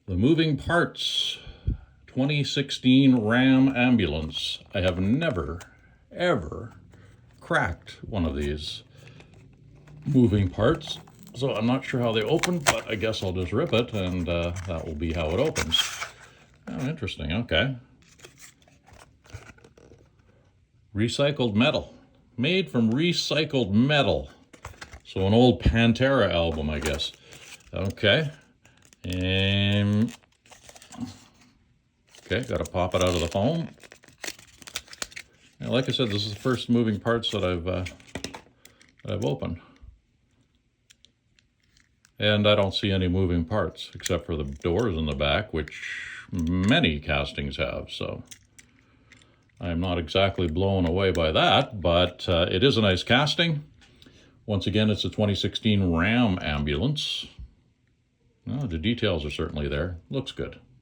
The moving parts 2016 Ram ambulance. I have never, ever cracked one of these moving parts, so I'm not sure how they open, but I guess I'll just rip it and that will be how it opens. Oh, interesting. Okay. Recycled metal. Made from recycled metal. So an old Pantera album, I guess. Okay. And okay, got to pop it out of the foam. And like I said, this is the first moving parts that I've opened. And I don't see any moving parts except for the doors in the back, which many castings have. So I'm not exactly blown away by that, but it is a nice casting. Once again, it's a 2016 Ram ambulance. Well, the details are certainly there. Looks good.